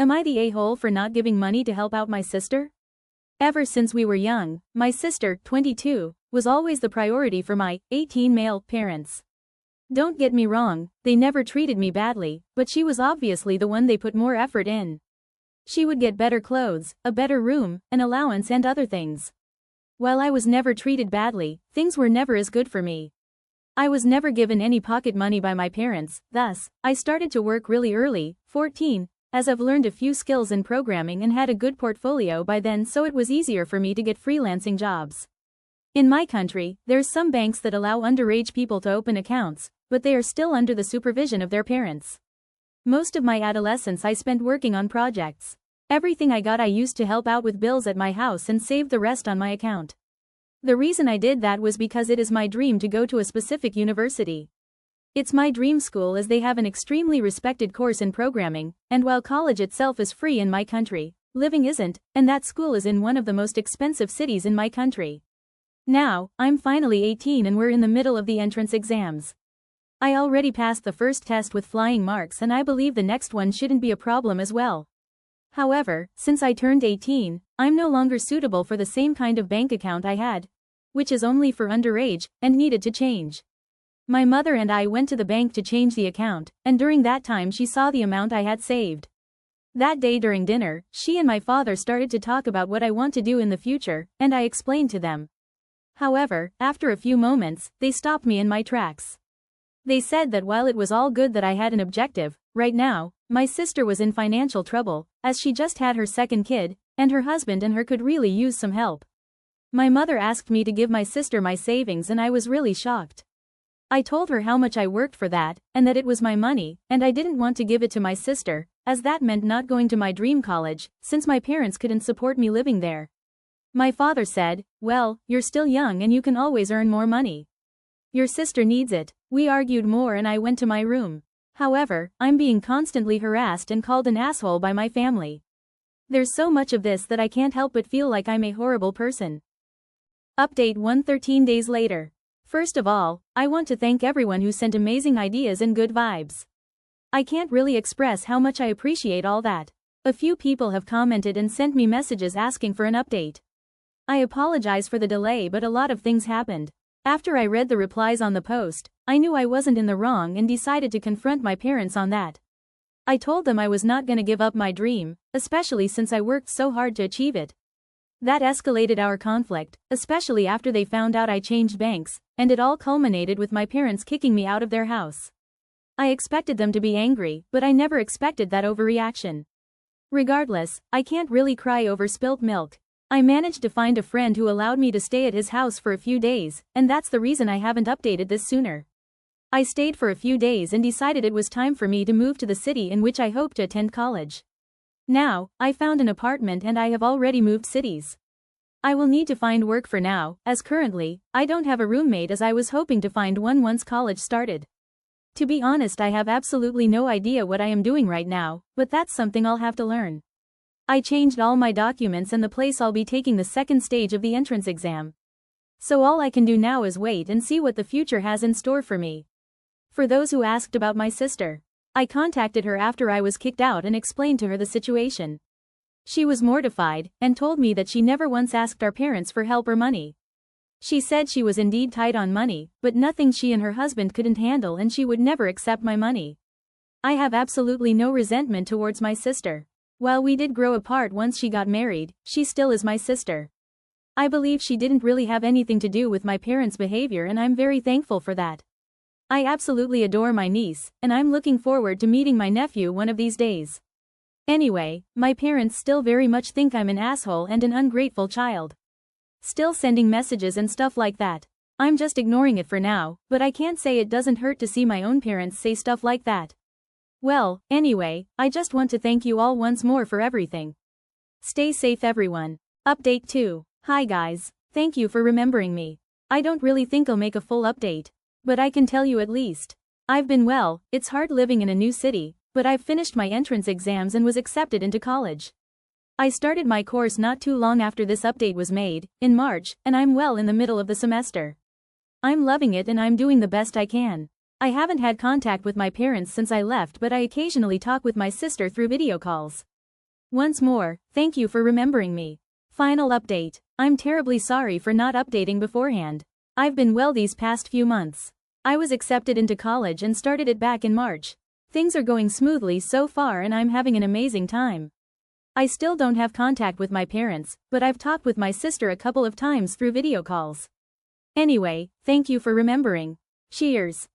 Am I the a-hole for not giving money to help out my sister? Ever since we were young, my sister, 22, was always the priority for my 18 male parents. Don't get me wrong, they never treated me badly, but she was obviously the one they put more effort in. She would get better clothes, a better room, an allowance and other things. While I was never treated badly, things were never as good for me. I was never given any pocket money by my parents, thus, I started to work really early, 14, as I've learned a few skills in programming and had a good portfolio by then, so it was easier for me to get freelancing jobs. In my country, there's some banks that allow underage people to open accounts, but they are still under the supervision of their parents. Most of my adolescence I spent working on projects. Everything I got I used to help out with bills at my house and saved the rest on my account. The reason I did that was because it is my dream to go to a specific university. It's my dream school as they have an extremely respected course in programming, and while college itself is free in my country, living isn't, and that school is in one of the most expensive cities in my country. Now, I'm finally 18 and we're in the middle of the entrance exams. I already passed the first test with flying marks and I believe the next one shouldn't be a problem as well. However, since I turned 18, I'm no longer suitable for the same kind of bank account I had, which is only for underage, and needed to change. My mother and I went to the bank to change the account, and during that time she saw the amount I had saved. That day during dinner, she and my father started to talk about what I want to do in the future, and I explained to them. However, after a few moments, they stopped me in my tracks. They said that while it was all good that I had an objective, right now, my sister was in financial trouble, as she just had her second kid, and her husband and her could really use some help. My mother asked me to give my sister my savings and I was really shocked. I told her how much I worked for that, and that it was my money, and I didn't want to give it to my sister, as that meant not going to my dream college, since my parents couldn't support me living there. My father said, "Well, you're still young and you can always earn more money. Your sister needs it." We argued more and I went to my room. However, I'm being constantly harassed and called an asshole by my family. There's so much of this that I can't help but feel like I'm a horrible person. Update 113 days later. First of all, I want to thank everyone who sent amazing ideas and good vibes. I can't really express how much I appreciate all that. A few people have commented and sent me messages asking for an update. I apologize for the delay, but a lot of things happened. After I read the replies on the post, I knew I wasn't in the wrong and decided to confront my parents on that. I told them I was not gonna give up my dream, especially since I worked so hard to achieve it. That escalated our conflict, especially after they found out I changed banks, and it all culminated with my parents kicking me out of their house. I expected them to be angry, but I never expected that overreaction. Regardless, I can't really cry over spilt milk. I managed to find a friend who allowed me to stay at his house for a few days, and that's the reason I haven't updated this sooner. I stayed for a few days and decided it was time for me to move to the city in which I hope to attend college. Now, I found an apartment and I have already moved cities. I will need to find work for now, as currently, I don't have a roommate as I was hoping to find one once college started. To be honest, I have absolutely no idea what I am doing right now, but that's something I'll have to learn. I changed all my documents and the place I'll be taking the second stage of the entrance exam. So all I can do now is wait and see what the future has in store for me. For those who asked about my sister, I contacted her after I was kicked out and explained to her the situation. She was mortified and told me that she never once asked our parents for help or money. She said she was indeed tight on money, but nothing she and her husband couldn't handle and she would never accept my money. I have absolutely no resentment towards my sister. While we did grow apart once she got married, she still is my sister. I believe she didn't really have anything to do with my parents' behavior and I'm very thankful for that. I absolutely adore my niece, and I'm looking forward to meeting my nephew one of these days. Anyway, my parents still very much think I'm an asshole and an ungrateful child. Still sending messages and stuff like that. I'm just ignoring it for now, but I can't say it doesn't hurt to see my own parents say stuff like that. Well, anyway, I just want to thank you all once more for everything. Stay safe everyone. Update 2. Hi guys. Thank you for remembering me. I don't really think I'll make a full update, but I can tell you at least. I've been well, it's hard living in a new city, but I've finished my entrance exams and was accepted into college. I started my course not too long after this update was made, in March, and I'm well in the middle of the semester. I'm loving it and I'm doing the best I can. I haven't had contact with my parents since I left, but I occasionally talk with my sister through video calls. Once more, thank you for remembering me. Final update. I'm terribly sorry for not updating beforehand. I've been well these past few months. I was accepted into college and started it back in March. Things are going smoothly so far and I'm having an amazing time. I still don't have contact with my parents, but I've talked with my sister a couple of times through video calls. Anyway, thank you for remembering. Cheers.